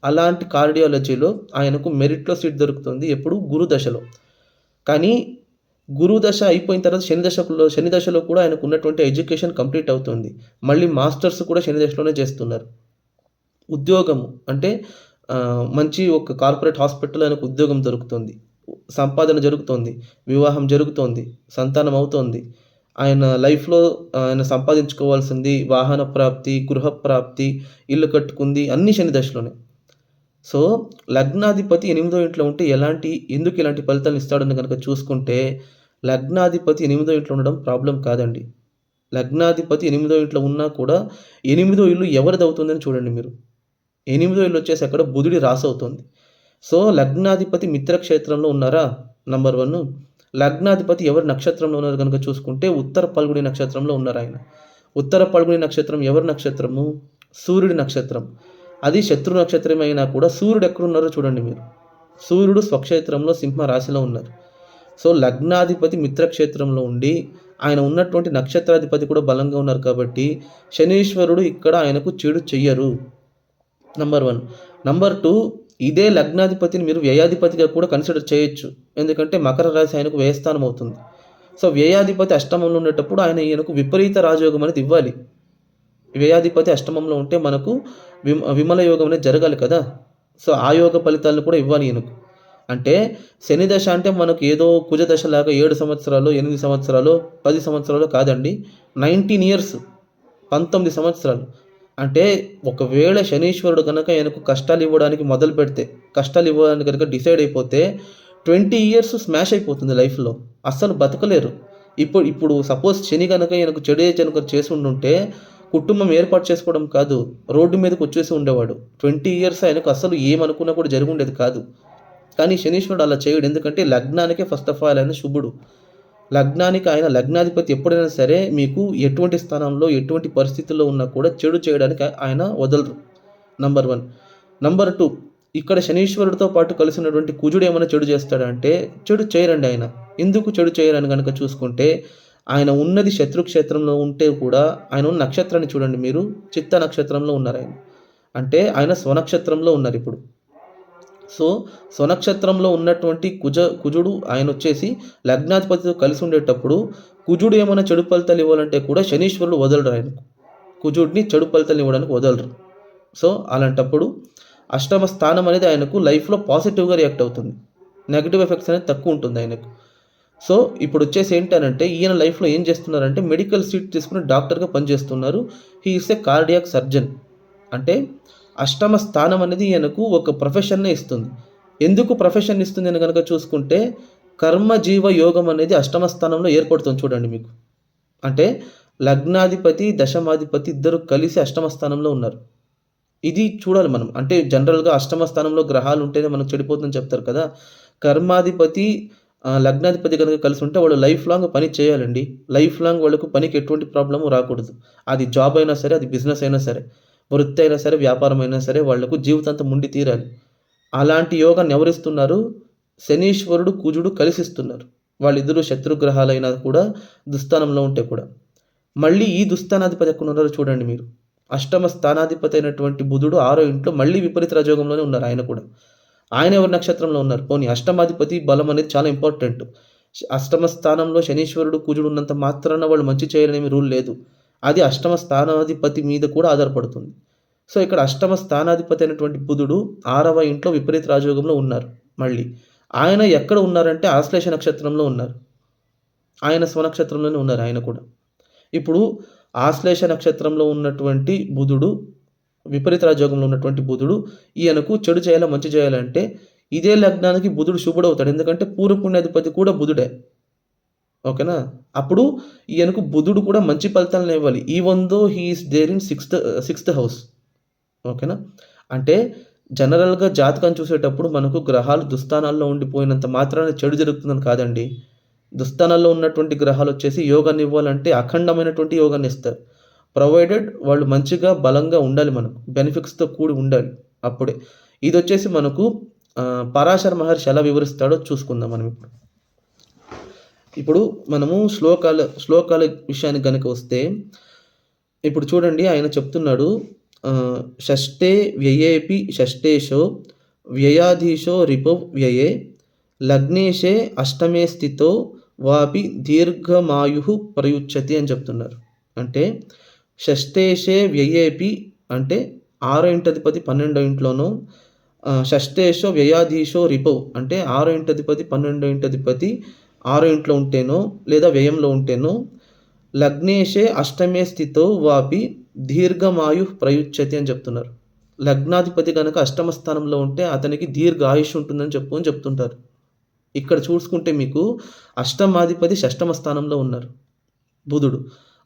అలాంటి కార్డియాలజీలో ఆయనకు మెరిట్‌లో సీట్ దొరుకుతుంది. ఎప్పుడు? గురు దశలో. కానీ గురువు దశ అయిపోయిన తర్వాత శని దశలో కూడా ఆయనకున్నటువంటి ఎడ్యుకేషన్ కంప్లీట్ అవుతుంది. మళ్ళీ మాస్టర్స్ కూడా శని దశలోనే చేస్తున్నారు. ఉద్యోగము అంటే మంచి ఒక కార్పొరేట్ హాస్పిటల్‌లో ఆయనకు ఉద్యోగం దొరుకుతుంది. సంపాదన జరుగుతోంది. వివాహం జరుగుతోంది. సంతానం అవుతోంది. ఆయన లైఫ్‌లో ఆయన సంపాదించుకోవాల్సింది వాహన ప్రాప్తి, గృహ ప్రాప్తి, ఇల్లు కట్టుకుంది అన్నీ శని దశలోనే. సో, లగ్నాధిపతి 8థో ఇంట్లో ఉంటే ఎందుకు ఇలాంటి ఫలితాలను ఇస్తాడని గనక చూసుకుంటే, లగ్నాధిపతి 8థో ఇంట్లో ఉండడం ప్రాబ్లమ్ కాదండి. లగ్నాధిపతి 8థో ఇంట్లో ఉన్నా కూడా 8థో ఇల్లు ఎవరిదవుతుందని చూడండి మీరు. 8థో ఇల్లు వచ్చేసి అక్కడ బుధుడి రాసవుతుంది. సో, లగ్నాధిపతి మిత్రక్షేత్రంలో ఉన్నారా? నంబర్ 1. లగ్నాధిపతి ఎవరి నక్షత్రంలో ఉన్నారు గనుక చూసుకుంటే ఉత్తర పల్గుని నక్షత్రంలో ఉన్నారాయన. ఉత్తర పల్గుని నక్షత్రం ఎవరి నక్షత్రము? సూర్యుడి నక్షత్రం. అది శత్రు నక్షత్రం అయినా కూడా సూర్యుడు ఎక్కడున్నారో చూడండి మీరు. సూర్యుడు స్వక్షేత్రంలో సింహ రాశిలో ఉన్నారు. సో, లగ్నాధిపతి మిత్రక్షేత్రంలో ఉండి ఆయన ఉన్నటువంటి నక్షత్రాధిపతి కూడా బలంగా ఉన్నారు కాబట్టి శనీశ్వరుడు ఇక్కడ ఆయనకు చెడు చెయ్యరు. నంబర్ 1. నంబర్ 2, ఇదే లగ్నాధిపతిని మీరు వ్యయాధిపతిగా కూడా కన్సిడర్ చేయొచ్చు. ఎందుకంటే మకర రాశి ఆయనకు వ్యయస్థానం అవుతుంది. సో, వ్యయాధిపతి అష్టమంలో ఉండేటప్పుడు ఈయనకు విపరీత రాజయోగం అనేది ఇవ్వాలి. వ్యయాధిపతి అష్టమంలో ఉంటే మనకు విమల యోగం అనేది జరగాలి కదా! సో, ఆ యోగ ఫలితాలను కూడా ఇవ్వాలి ఈయనకు. అంటే శని దశ అంటే మనకు ఏదో కుజ దశలాగా 7 సంవత్సరాలో, 8 సంవత్సరాలో, 10 సంవత్సరాలో కాదండి. 19 ఇయర్స్ 19 సంవత్సరాలు. అంటే ఒకవేళ శనీశ్వరుడు గనక ఈయనకు కష్టాలు ఇవ్వడానికి గనక డిసైడ్ అయిపోతే 20 ఇయర్స్ స్మాష్ అయిపోతుంది లైఫ్‌లో. అస్సలు బతకలేరు. ఇప్పుడు సపోజ్ శని గనక ఈయనకు చెడు గనక చేసుండుంటే కుటుంబం ఏర్పాటు చేసుకోవడం కాదు, రోడ్డు మీదకి వచ్చేసి ఉండేవాడు. 20 ఇయర్స్ ఆయనకు అసలు ఏమనుకున్నా కూడా జరిగుండేది కాదు. కానీ శనీశ్వరుడు అలా చేయడు. ఎందుకంటే లగ్నానికే ఫస్ట్ ఆఫ్ ఆల్ ఆయన శుభుడు. లగ్నానికి ఆయన లగ్నాధిపతి ఎప్పుడైనా సరే మీకు ఎటువంటి స్థానంలో, ఎటువంటి పరిస్థితుల్లో ఉన్నా కూడా చెడు చేయడానికి ఆయన వదలరు. నంబర్ 1. నంబర్ 2, ఇక్కడ శనీశ్వరుడితో పాటు కలిసి ఉన్నటువంటి కుజుడు ఏమైనా చెడు చేస్తాడా అంటే చెడు చేయరండి ఆయన. ఎందుకు చెడు చేయరని గనక చూసుకుంటే ఆయన ఉన్నది శత్రుక్షేత్రంలో ఉంటే కూడా ఆయన ఉన్న నక్షత్రాన్ని చూడండి మీరు. చిత్త నక్షత్రంలో ఉన్నారాయన. అంటే ఆయన స్వనక్షత్రంలో ఉన్నారిప్పుడు. సో, స్వనక్షత్రంలో ఉన్నటువంటి కుజుడు ఆయనొచ్చేసి లగ్నాధిపతితో కలిసి ఉండేటప్పుడు కుజుడు ఏమైనా చెడు ఫలితాలు ఇవ్వాలంటే కూడా శనీశ్వరుడు వదలరు ఆయనకు. కుజుడిని చెడు ఫలితాలు ఇవ్వడానికి వదలరు. సో, అలాంటప్పుడు అష్టమ స్థానం అనేది ఆయనకు లైఫ్‌లో పాజిటివ్‌గా రియాక్ట్ అవుతుంది. నెగెటివ్ ఎఫెక్ట్స్ అనేది తక్కువ ఉంటుంది ఆయనకు. సో, ఇప్పుడొచ్చేసి ఏంటనంటే ఈయన లైఫ్‌లో ఏం చేస్తున్నారంటే మెడికల్ సీట్ తీసుకొని డాక్టర్‌గా పనిచేస్తున్నారు. He is a cardiac surgeon. అంటే అష్టమ స్థానం అనేది ఈయనకు ఒక ప్రొఫెషన్‌నే ఇస్తుంది. ఎందుకు ప్రొఫెషన్ ఇస్తుంది అని గనక చూసుకుంటే కర్మజీవ యోగం అనేది అష్టమ స్థానంలో ఏర్పడుతుంది చూడండి మీకు. అంటే లగ్నాధిపతి, దశమాధిపతి ఇద్దరు కలిసి అష్టమ స్థానంలో ఉన్నారు. ఇది చూడాలి మనం. అంటే జనరల్‌గా అష్టమ స్థానంలో గ్రహాలు ఉంటేనే మనకు చెడిపోతుందని చెప్తారు కదా! కర్మాధిపతి, లగ్నాధిపతి గనుక కలిసి ఉంటే వాళ్ళు లైఫ్ లాంగ్ పని చేయాలండి. లైఫ్ లాంగ్ వాళ్ళకు పనికి ఎటువంటి ప్రాబ్లము రాకూడదు. అది జాబ్ అయినా సరే, అది బిజినెస్ అయినా సరే, వృత్తి అయినా సరే, వ్యాపారం అయినా సరే వాళ్ళకు జీవితాంతం ఉండి తీరాలి. అలాంటి యోగాన్ని ఎవరిస్తున్నారు? శనీశ్వరుడు, కుజుడు కలిసిస్తున్నారు. వాళ్ళిద్దరూ శత్రుగ్రహాలైనా కూడా దుస్థానంలో ఉంటే కూడా. మళ్ళీ ఈ దుస్థానాధిపతి ఎక్కడున్నారో చూడండి మీరు. అష్టమ స్థానాధిపతి అయినటువంటి బుధుడు 6వ ఇంట్లో మళ్ళీ విపరీత రాజయోగంలోనే ఉన్నారు ఆయన కూడా. ఆయన ఎవరి నక్షత్రంలో ఉన్నారు? పోనీ అష్టమాధిపతి బలం అనేది చాలా ఇంపార్టెంట్. అష్టమ స్థానంలో శనీశ్వరుడు, కుజుడు ఉన్నంత మాత్రాన వాళ్ళు మంచి చేయాలనేమి రూల్ లేదు. అది అష్టమ స్థానాధిపతి మీద కూడా ఆధారపడుతుంది. సో, ఇక్కడ అష్టమ స్థానాధిపతి అయినటువంటి బుధుడు 6వ ఇంట్లో విపరీత రాజయోగంలో ఉన్నారు మళ్ళీ. ఆయన ఎక్కడ ఉన్నారంటే ఆశ్లేష నక్షత్రంలో ఉన్నారు. ఆయన స్వనక్షత్రంలోనే ఉన్నారు ఆయన కూడా. ఇప్పుడు ఆశ్లేష నక్షత్రంలో ఉన్నటువంటి బుధుడు, విపరీత రాజయోగంలో ఉన్నటువంటి బుధుడు ఈయనకు చెడు చేయాలా, మంచి చేయాలంటే ఇదే లగ్నానికి బుధుడు శుభుడవుతాడు. ఎందుకంటే పూర్వ పుణ్యాధిపతి కూడా బుధుడే. ఓకేనా? అప్పుడు ఈయనకు బుధుడు కూడా మంచి ఫలితాలను ఇవ్వాలి. Even though he is there in sixth house. ఓకేనా? అంటే జనరల్‌గా జాతకాన్ని చూసేటప్పుడు మనకు గ్రహాలు దుస్థానాల్లో ఉండిపోయినంత మాత్రాన చెడు జరుగుతుందని కాదండి. దుస్థానాల్లో ఉన్నటువంటి గ్రహాలు వచ్చేసి యోగాన్ని ఇవ్వాలంటే అఖండమైనటువంటి యోగాన్ని ఇస్తారు. ప్రొవైడెడ్ వాళ్ళు మంచిగా బలంగా ఉండాలి, మనకు బెనిఫిట్స్‌తో కూడి ఉండాలి అప్పుడే. ఇదొచ్చేసి మనకు పరాశర మహర్షి ఎలా వివరిస్తాడో చూసుకుందాం మనం ఇప్పుడు. ఇప్పుడు మనము శ్లోకాల విషయానికి గనక వస్తే, ఇప్పుడు చూడండి ఆయన చెప్తున్నాడు, షష్ఠే వ్యయేపి షష్ఠేషో వ్యయాధీశో రిపౌ వ్యయే లగ్నేశే అష్టమే స్థితో వాపి దీర్ఘమాయుః ప్రయుచ్యతి అని చెప్తున్నారు. అంటే షష్ఠేషే వ్యయేపి అంటే 6వ ఇంటధిపతి 12వ ఇంట్లోనూ, షష్ఠేషో వ్యయాధీశో రిపౌ అంటే 6వ ఇంటధిపతి 12వ ఇంటధిపతి 6వ ఇంట్లో ఉంటేనో లేదా వ్యయంలో ఉంటేనో, లగ్నేశే అష్టమే స్థితో వాపి దీర్ఘమాయుః ప్రయుచ్యతి అని చెప్తున్నారు. లగ్నాధిపతి గనక అష్టమ స్థానంలో ఉంటే అతనికి దీర్ఘ ఆయుష్ ఉంటుందని చెప్తుంటారు. ఇక్కడ చూసుకుంటే మీకు అష్టమాధిపతి షష్టమ స్థానంలో ఉన్నారు బుధుడు.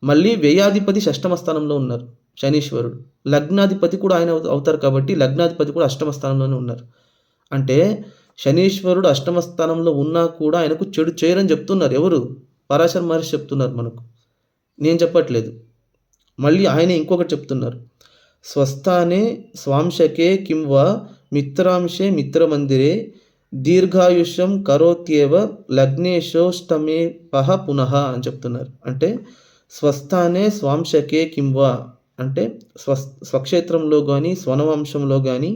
మళ్ళీ వ్యయాధిపతి షష్టమ స్థానంలో ఉన్నారు శనీశ్వరుడు. లగ్నాధిపతి కూడా ఆయన అవుతారు కాబట్టి లగ్నాధిపతి కూడా అష్టమ స్థానంలోనే ఉన్నారు. అంటే శనీశ్వరుడు అష్టమ స్థానంలో ఉన్నా కూడా ఆయనకు చెడు చేయరని చెప్తున్నారు. ఎవరు? పరాశర మహర్షి చెప్తున్నారు మనకు, నేను చెప్పట్లేదు. మళ్ళీ ఆయన ఇంకొకటి చెప్తున్నారు, స్వస్థానే స్వాంశకే కింవా మిత్రాంశే మిత్రమందిరే దీర్ఘాయుష్యం కరోత్యేవ లగ్నేశోష్టమే పునః అని చెప్తున్నారు. అంటే స్వస్థానే స్వాంశకే కింవా అంటే స్వక్షేత్రంలో కానీ స్వనవాంశంలో కానీ,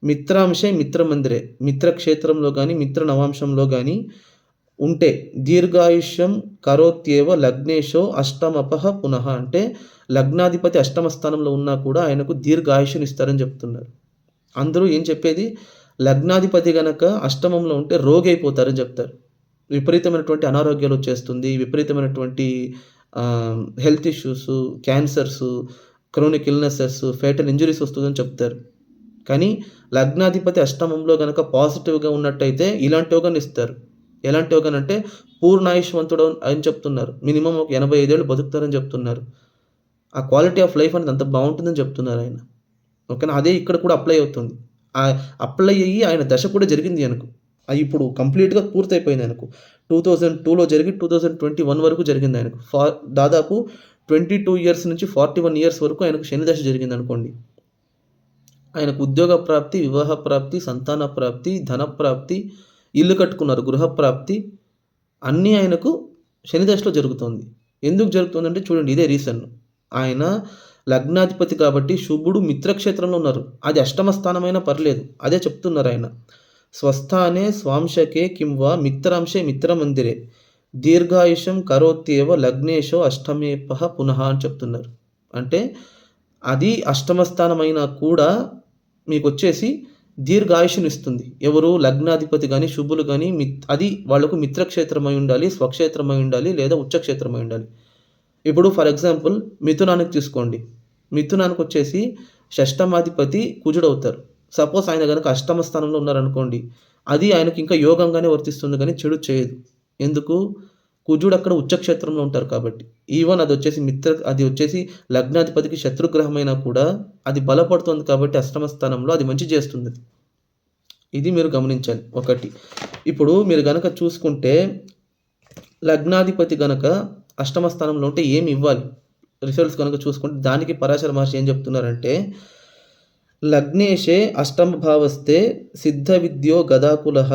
మిత్రాంశే మిత్రమందిరే మిత్రక్షేత్రంలో కానీ మిత్ర నవాంశంలో కానీ ఉంటే దీర్ఘాయుష్యం కరోత్యేవ లగ్నేశో అష్టమపః పునః అంటే లగ్నాధిపతి అష్టమ స్థానంలో ఉన్నా కూడా ఆయనకు దీర్ఘాయుష్ని ఇస్తారని చెప్తున్నారు. అందరూ ఏం చెప్పేది, లగ్నాధిపతి గనక అష్టమంలో ఉంటే రోగి అయిపోతారని చెప్తారు. విపరీతమైనటువంటి అనారోగ్యాలు వచ్చేస్తుంది, విపరీతమైనటువంటి health issues, cancers, chronic illnesses, fatal injuries వస్తుందని చెప్తారు. కానీ లగ్నాధిపతి అష్టమంలో గనక పాజిటివ్గా ఉన్నట్టయితే ఇలాంటి యోగాన్ని ఇస్తారు. ఎలాంటి యోగాన్ని అంటే పూర్ణాయుష్వంతుడు అని చెప్తున్నారు. మినిమం ఒక 85 ఏళ్ళు బతుకుతారని చెప్తున్నారు. ఆ క్వాలిటీ ఆఫ్ లైఫ్ అనేది అంత బాగుంటుందని చెప్తున్నారు ఆయన. ఓకేనా? అదే ఇక్కడ కూడా అప్లై అవుతుంది. అప్లై అయ్యి ఆయన దశ కూడా జరిగింది ఆయనకు. అది ఇప్పుడు కంప్లీట్‌గా పూర్తయిపోయింది ఆయనకు. 2002లో జరిగి 2021 వరకు జరిగింది ఆయనకు. దాదాపు 22 ఇయర్స్ నుంచి 41 ఇయర్స్ వరకు ఆయనకు శని దశ జరిగిందనుకోండి. ఆయనకు ఉద్యోగ ప్రాప్తి, వివాహ ప్రాప్తి, సంతాన ప్రాప్తి, ధన ప్రాప్తి, ఇల్లు కట్టుకున్నారు, గృహప్రాప్తి అన్నీ ఆయనకు శని దశలో జరుగుతుంది. ఎందుకు జరుగుతుందంటే చూడండి, ఇదే రీజన్. ఆయన లగ్నాధిపతి కాబట్టి శుభుడు మిత్రక్షేత్రంలో ఉన్నారు. అది అష్టమ స్థానమైనా పర్లేదు, అదే చెప్తున్నారు ఆయన. స్వస్థానే స్వాంశకే కింవా మిత్రాంశే మిత్రమందిరే దీర్ఘాయుషం కరోత్యేవ లగ్నేశో అష్టమేపః పునః అని చెప్తున్నారు. అంటే అది అష్టమ స్థానమైనా కూడా మీకు వచ్చేసి దీర్ఘాయుష్ని ఇస్తుంది. ఎవరు? లగ్నాధిపతి కానీ శుభులు కానీ అది వాళ్ళకు మిత్రక్షేత్రమై ఉండాలి, స్వక్షేత్రమై ఉండాలి, లేదా ఉచ్చక్షేత్రమై ఉండాలి. ఇప్పుడు ఫర్ ఎగ్జాంపుల్ మిథునానికి తీసుకోండి. మిథునానికి వచ్చేసి షష్టమాధిపతి కుజుడు అవుతారు. సపోజ్ ఆయన కనుక అష్టమ స్థానంలో ఉన్నారనుకోండి, అది ఆయనకి ఇంకా యోగంగానే వర్తిస్తుంది కానీ చెడు చేయదు. ఎందుకు? కుజుడు అక్కడ ఉచ్చక్షేత్రంలో ఉంటారు కాబట్టి. ఈవెన్ అది వచ్చేసి లగ్నాధిపతికి శత్రుగ్రహమైనా కూడా అది బలపడుతుంది కాబట్టి అష్టమ స్థానంలో అది మంచి చేస్తుంది. ఇది మీరు గమనించాలి ఒకటి. ఇప్పుడు మీరు గనక చూసుకుంటే లగ్నాధిపతి గనక అష్టమ స్థానంలో ఉంటే ఏమి ఇవ్వాలి? రిజల్ట్స్ కనుక చూసుకుంటే దానికి పరాశర మహర్షి ఏం చెప్తున్నారంటే, లగ్నేశే అష్టమ భావస్థే సిద్ధ విద్యో గదాకులః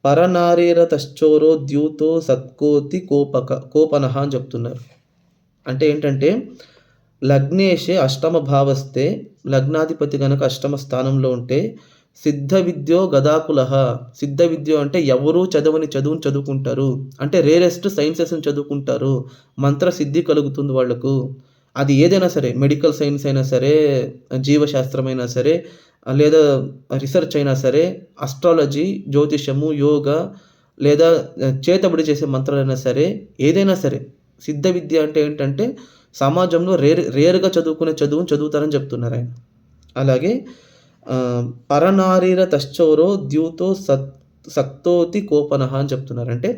పరనారీరతశ్చోరో ద్యూతో సత్కోతి కోపనః అని చెప్తున్నారు. అంటే ఏంటంటే లగ్నేశే అష్టమ భావస్థే లగ్నాధిపతి గనక అష్టమ స్థానంలో ఉంటే సిద్ధ విద్యో గదాకులః. సిద్ధ విద్య అంటే ఎవరూ చదవని చదువుని చదువుకుంటారు. అంటే రేరెస్ట్ సైన్సెస్ని చదువుకుంటారు. మంత్ర సిద్ధి కలుగుతుంది వాళ్లకు. అది ఏదైనా సరే, మెడికల్ సైన్స్ అయినా సరే, జీవశాస్త్రమైనా సరే, లేదా రీసెర్చ్ అయినా సరే, అస్ట్రాలజీ, జ్యోతిషము, యోగా, లేదా చేతబడి చేసే మంత్రాలైనా సరే, ఏదైనా సరే సిద్ధ విద్య అంటే ఏంటంటే సమాజంలో రేరుగా చదువుకునే చదువుని చదువుతారని చెప్తున్నారు ఆయన. అలాగే పరనారీర తశ్చౌరో ద్యూతో సక్తోతి కోపనః అని చెప్తున్నారు. అంటే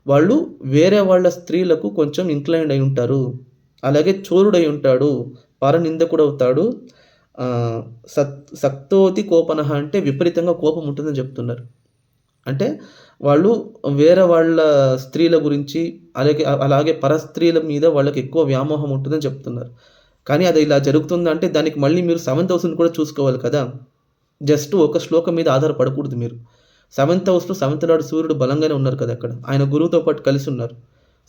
వాళ్ళు వేరే వాళ్ళ స్త్రీలకు కొంచెం ఇంక్లైన్డ్ అయి ఉంటారు. అలాగే చోరుడై ఉంటాడు, పరనిందకుడు అవుతాడు. సక్తోతి కోపనః అంటే విపరీతంగా కోపం ఉంటుందని చెప్తున్నారు. అంటే వాళ్ళు వేరే వాళ్ళ స్త్రీల గురించి అలాగే పరస్త్రీల మీద వాళ్ళకి ఎక్కువ వ్యామోహం ఉంటుందని చెప్తున్నారు. కానీ అది ఇలా జరుగుతుందంటే దానికి మళ్ళీ మీరు 7th హౌస్‌ని కూడా చూసుకోవాలి కదా! జస్ట్ ఒక శ్లోకం మీద ఆధారపడకూడదు మీరు. 7th హౌస్‌లో 7th లార్డ్ సూర్యుడు బలంగానే ఉన్నారు కదా అక్కడ. ఆయన గురువుతో పాటు కలిసి ఉన్నారు.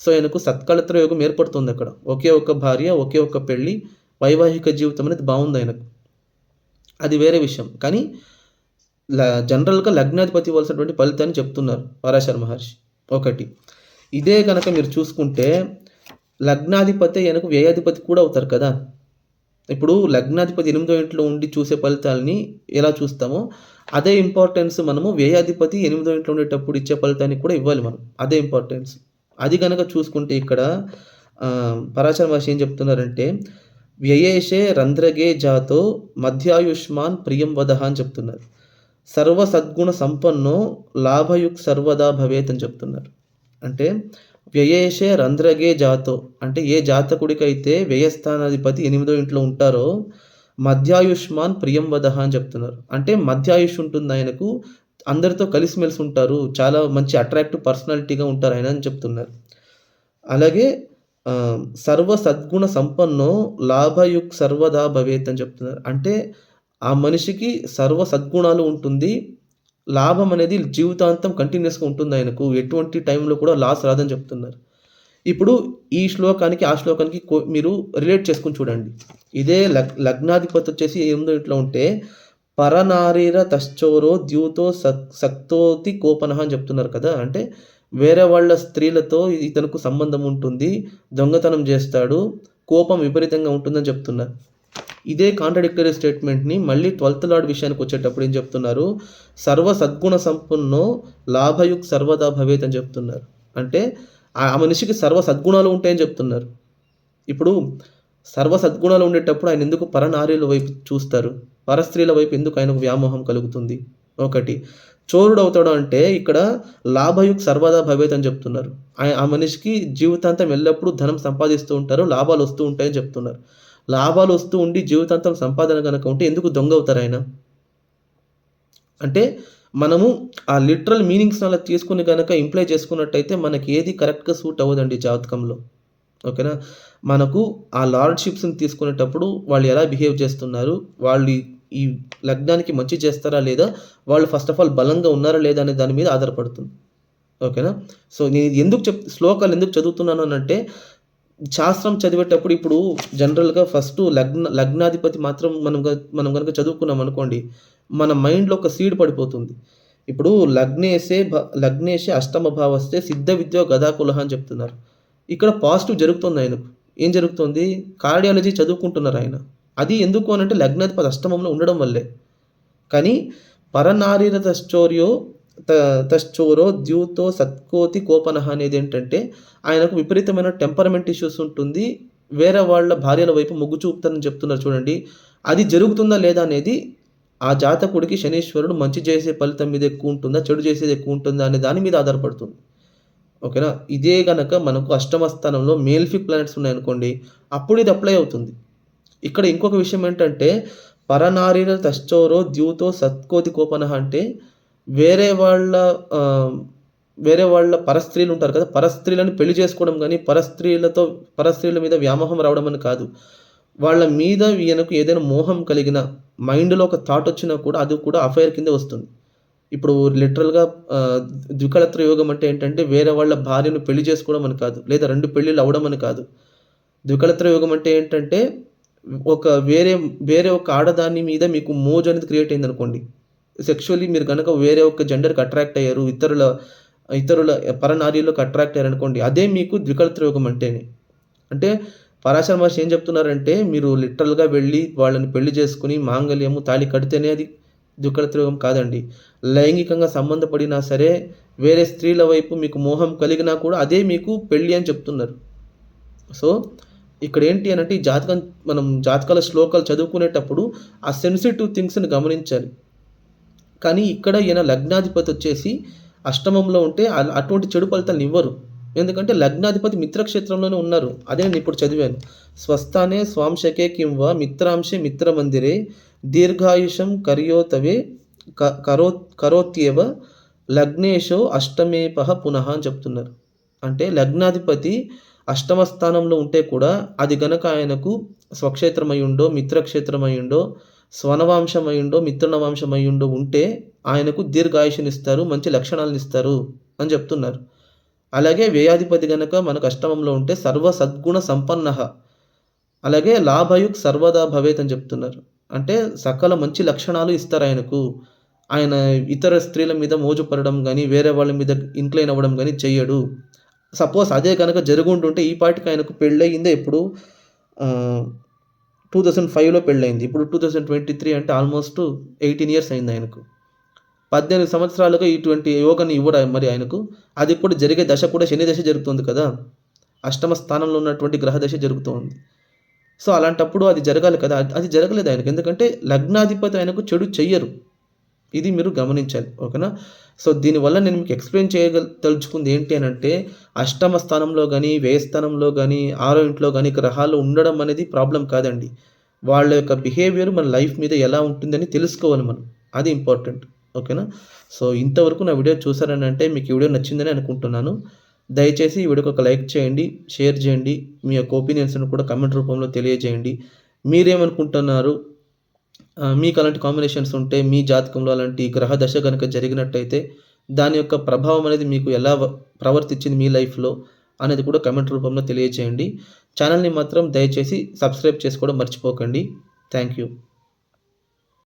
సో, ఆయనకు సత్కళత్ర యోగం ఏర్పడుతుందక్కడ. ఒకే ఒక్క భార్య, ఒకే ఒక్క పెళ్లి, వైవాహిక జీవితం అనేది బావుందాయనకు. అది వేరే విషయం. కానీ జనరల్‌గా లగ్నాధిపతి ఇవ్వాల్సినటువంటి ఫలితాన్ని చెప్తున్నారు పరాశర మహర్షి. ఒకటి. ఇదే గనక మీరు చూసుకుంటే లగ్నాధిపతే ఆయనకు వ్యయాధిపతి కూడా అవుతారు కదా! ఇప్పుడు లగ్నాధిపతి 8దో ఇంట్లో ఉండి చూసే ఫలితాల్ని ఎలా చూస్తామో, అదే ఇంపార్టెన్స్ మనము వ్యయాధిపతి 8దో ఇంట్లో ఉండేటప్పుడు ఇచ్చే ఫలితాన్ని కూడా ఇవ్వాలి మనం. అదే ఇంపార్టెన్స్. అది గనక చూసుకుంటే ఇక్కడ పరాశర మహర్షి ఏం చెప్తున్నారంటే, వ్యయేషే రంధ్రగే జాతో మధ్యాయుష్మాన్ ప్రియం వదః అని చెప్తున్నారు. సర్వ సద్గుణ సంపన్నో లాభయుక్ సర్వదా భవేత్ అని చెప్తున్నారు. అంటే వ్యయేషే రంధ్రగే జాతో అంటే ఏ జాతకుడికైతే వ్యయస్థానాధిపతి 8దో ఇంట్లో ఉంటారో మధ్యాయుష్మాన్ ప్రియం వదః అని చెప్తున్నారు. అంటే మధ్యాయుష్ ఉంటుంది ఆయనకు. అందరితో కలిసిమెలిసి ఉంటారు. చాలా మంచి అట్రాక్టివ్ పర్సనాలిటీగా ఉంటారు ఆయన అని చెప్తున్నారు. అలాగే సర్వ సద్గుణ సంపన్నో లాభయుక్ సర్వదా భవేత్ అని చెప్తున్నారు. అంటే ఆ మనిషికి సర్వ సద్గుణాలు ఉంటుంది. లాభం అనేది జీవితాంతం కంటిన్యూయస్‌గా ఉంటుంది ఆయనకు. ఎటువంటి టైంలో కూడా లాస్ రాదని చెప్తున్నారు. ఇప్పుడు ఈ శ్లోకానికి, ఆ శ్లోకానికి మీరు రిలేట్ చేసుకొని చూడండి. ఇదే లగ్నాధిపతి వచ్చేసి 8దో ఇంట్లో ఉంటే పరనారీర తశ్చోరో ద్యూతో సక్తోతి కోపనః అని చెప్తున్నారు కదా! అంటే వేరే వాళ్ళ స్త్రీలతో ఇతనుకు సంబంధం ఉంటుంది. దొంగతనం చేస్తాడు. కోపం విపరీతంగా ఉంటుందని చెప్తున్నారు. ఇదే కాంట్రాడిక్టరీ స్టేట్మెంట్‌ని మళ్ళీ 12th లార్డ్ విషయానికి వచ్చేటప్పుడు ఏం చెప్తున్నారు? సర్వ సద్గుణ సంపన్నో లాభయుక్ సర్వదా భవేత్ అని చెప్తున్నారు. అంటే ఆ మనిషికి సర్వ సద్గుణాలు ఉంటాయని చెప్తున్నారు. ఇప్పుడు సర్వ సద్గుణాలు ఉండేటప్పుడు ఆయన ఎందుకు పరనారీల వైపు చూస్తారు? పరస్త్రీల వైపు ఎందుకు ఆయనకు వ్యామోహం కలుగుతుంది? ఒకటి. చోరుడవుతాడు అంటే ఇక్కడ లాభయుక్ సర్వదా భవేత్ అని చెప్తున్నారు. ఆ మనిషికి జీవితాంతం ఎల్లప్పుడూ ధనం సంపాదిస్తూ ఉంటారు. లాభాలు వస్తూ ఉంటాయని చెప్తున్నారు. లాభాలు వస్తూ ఉండి జీవితాంతం సంపాదన గనక ఉంటే ఎందుకు దొంగవుతారాయన? అంటే మనము ఆ లిటరల్ మీనింగ్స్‌ని అలా తీసుకొని గనక ఇంప్లై చేసుకున్నట్టయితే మనకి ఏది కరెక్ట్‌గా సూట్ అవ్వదండి జాతకంలో. ఓకేనా? మనకు ఆ లార్డ్‌షిప్స్‌ని తీసుకునేటప్పుడు వాళ్ళు ఎలా బిహేవ్ చేస్తున్నారు? వాళ్ళు ఈ లగ్నానికి మంచి చేస్తారా లేదా? వాళ్ళు ఫస్ట్ ఆఫ్ ఆల్ బలంగా ఉన్నారా లేదా అనే దాని మీద ఆధారపడుతుంది. ఓకేనా? సో, నేను ఎందుకు శ్లోకాలు ఎందుకు చదువుతున్నాను అనంటే శాస్త్రం చదివేటప్పుడు ఇప్పుడు జనరల్‌గా ఫస్టు లగ్నాధిపతి మాత్రం మనం గనుక చదువుకున్నామనుకోండి, మన మైండ్‌లో ఒక సీడ్ పడిపోతుంది. ఇప్పుడు లగ్నేశే అష్టమ భావస్తే సిద్ధ విద్యో గదాకులః అని చెప్తున్నారు. ఇక్కడ పాజిటివ్ జరుగుతుంది ఆయనకు. ఏం జరుగుతుంది? కార్డియాలజీ చదువుకుంటున్నారాయన. అది ఎందుకు అనంటే లగ్నాధిపతి అష్టమంలో ఉండడం వల్లే. కానీ పరనారీర తశ్చోరో ద్యూతో సత్కోతి కోపనః అనేదేంటంటే ఆయనకు విపరీతమైన టెంపరమెంట్ ఇష్యూస్ ఉంటుంది. వేరే వాళ్ళ భార్యల వైపు మొగ్గు చూపుతారని చెప్తున్నారు చూడండి. అది జరుగుతుందా లేదా అనేది ఆ జాతకుడికి శనీశ్వరుడు మంచి చేసే ఫలితం మీద ఎక్కువ ఉంటుందా? చెడు చేసేది ఎక్కువ ఉంటుందా? అనే దాని మీద ఆధారపడుతుంది. ఓకేనా? ఇదే గనక మనకు అష్టమ స్థానంలో మేల్ఫిక్ ప్లానెట్స్ ఉన్నాయనుకోండి, అప్పుడు ఇది అప్లై అవుతుంది. ఇక్కడ ఇంకొక విషయం ఏంటంటే పరనారీర తశ్చోరో ద్యూతో సత్కోతి కోపనః అంటే వేరే వాళ్ళ వేరే వాళ్ళ పరస్త్రీలు ఉంటారు కదా! పరస్త్రీలను పెళ్లి చేసుకోవడం గాని, పరస్త్రీల మీద వ్యామోహం రావడం అని కాదు. వాళ్ళ మీద ఈయనకు ఏదైనా మోహం కలిగినా, మైండ్‌లో ఒక థాట్ వచ్చినా కూడా అది కూడా అఫైర్ కిందే వస్తుంది. ఇప్పుడు లిటరల్‌గా ద్వికళత్ర యోగం అంటే ఏంటంటే వేరే వాళ్ళ భార్యను పెళ్లి చేసుకోవడం అని కాదు. లేదా 2 పెళ్ళిళ్ళు అవ్వడం అని కాదు. ద్వికళత్ర యోగం అంటే ఏంటంటే వేరే ఒక ఆడదాని మీద మీకు మోజు అనేది క్రియేట్ అయిందనుకోండి. సెక్షువల్లీ మీరు గనక వేరే ఒక జెండర్‌కి అట్రాక్ట్ అయ్యారు. ఇతరుల పరనారీలకు అట్రాక్ట్ అయ్యారనుకోండి. అదే మీకు ద్వికళత్ర యోగం అంటేనే. అంటే పరాశర మహర్షి ఏం చెప్తున్నారంటే మీరు లిటరల్‌గా వెళ్లి వాళ్ళని పెళ్లి చేసుకొని మాంగళ్యము, తాళి కడితేనే అది ద్వికళత్ర యోగం కాదండి. లైంగికంగా సంబంధపడినా సరే, వేరే స్త్రీల వైపు మీకు మోహం కలిగినా కూడా అదే మీకు పెళ్లి అని చెప్తున్నారు. సో, ఇక్కడేంటి అనంటే ఈ మనం జాతకాల శ్లోకాలు చదువుకునేటప్పుడు ఆ సెన్సిటివ్ థింగ్స్‌ని గమనించాలి. కానీ ఇక్కడ ఈయన లగ్నాధిపతి వచ్చేసి అష్టమంలో ఉంటే అటువంటి చెడు ఫలితాలను ఇవ్వరు. ఎందుకంటే లగ్నాధిపతి మిత్రక్షేత్రంలోనే ఉన్నారు. అదే నేను ఇప్పుడు చదివాను. స్వస్థానే స్వాంశకే కింవ మిత్రాంశే మిత్రమందిరే దీర్ఘాయుషం కర్యోతవే కరోత్యేవ లగ్నేశో అష్టమేపహ పునః అని చెప్తున్నారు. అంటే లగ్నాధిపతి అష్టమ స్థానంలో ఉంటే కూడా అది గనక ఆయనకు స్వక్షేత్రమయ్యుండో, మిత్రక్షేత్రమయ్యుండో, స్వనవాంశమయ్యుండో, మిత్రనవాంశమయ్యుండో ఉంటే ఆయనకు దీర్ఘాయుష్యునిస్తారు, మంచి లక్షణాలనిస్తారు అని చెప్తున్నారు. అలాగే వ్యయాధిపతి గనక మనకు అష్టమంలో ఉంటే సర్వ సద్గుణ సంపన్నః. అలాగే లాభయుక్ సర్వదా భవేత్ అని చెప్తున్నారు. అంటే సకల మంచి లక్షణాలు ఇస్తారాయనకు. ఆయన ఇతర స్త్రీల మీద మోజు పడడం గానీ, వేరే వాళ్ళ మీద ఇంక్లైన్ అవ్వడం గానీ చెయ్యడు. సపోజ్ అదే గనక జరుగుంటుంటే ఈ పాటికి ఆయనకు పెళ్ళయిందే ఎప్పుడు 2005లో పెళ్ళయింది. ఇప్పుడు 2023 అంటే ఆల్మోస్ట్ 18 ఇయర్స్ అయింది ఆయనకు. 18 సంవత్సరాలుగా ఇటువంటి యోగాన్ని ఇవ్వడా మరి ఆయనకు? అది కూడా జరిగే దశ కూడా శని దశ జరుగుతుంది కదా! అష్టమ స్థానంలో ఉన్నటువంటి గ్రహ దశ జరుగుతోంది. సో, అలాంటప్పుడు అది జరగాలి కదా! అది జరగలేదు ఆయనకు. ఎందుకంటే లగ్నాధిపతి ఆయనకు చెడు చెయ్యరు. ఇది మీరు గమనించాలి. ఓకేనా? సో, దీనివల్ల నేను మీకు ఎక్స్‌ప్లెయిన్ తలుచుకుంది ఏంటి అనంటే, అష్టమ స్థానంలో గానీ, వ్యయ స్థానంలో గానీ, ఆరో ఇంట్లో గానీ గ్రహాలు ఉండడం అనేది ప్రాబ్లమ్ కాదండి. వాళ్ళ యొక్క బిహేవియర్ మన లైఫ్ మీద ఎలా ఉంటుందని తెలుసుకోవాలి మనం. అది ఇంపార్టెంట్. ఓకేనా? సో, ఇంతవరకు నా వీడియో చూసారనంటే మీకు ఈ వీడియో నచ్చిందని అనుకుంటున్నాను. దయచేసి ఈ వీడియోకి ఒక లైక్ చేయండి, షేర్ చేయండి. మీ యొక్క ఒపీనియన్స్‌ని కూడా కామెంట్ రూపంలో తెలియజేయండి. మీరేమనుకుంటున్నారు? మీకు అలాంటి కాంబినేషన్స్ ఉంటే మీ జాతకంలో అలాంటి గ్రహ దశ గనుక జరిగినట్టయితే దాని యొక్క ప్రభావం అనేది మీకు ఎలా ప్రవర్తించింది మీ లైఫ్‌లో అనేది కూడా కామెంట్ రూపంలో తెలియజేయండి. ఛానల్‌ని మాత్రం దయచేసి సబ్స్క్రైబ్ చేసుకోవడం మర్చిపోకండి. Thank you.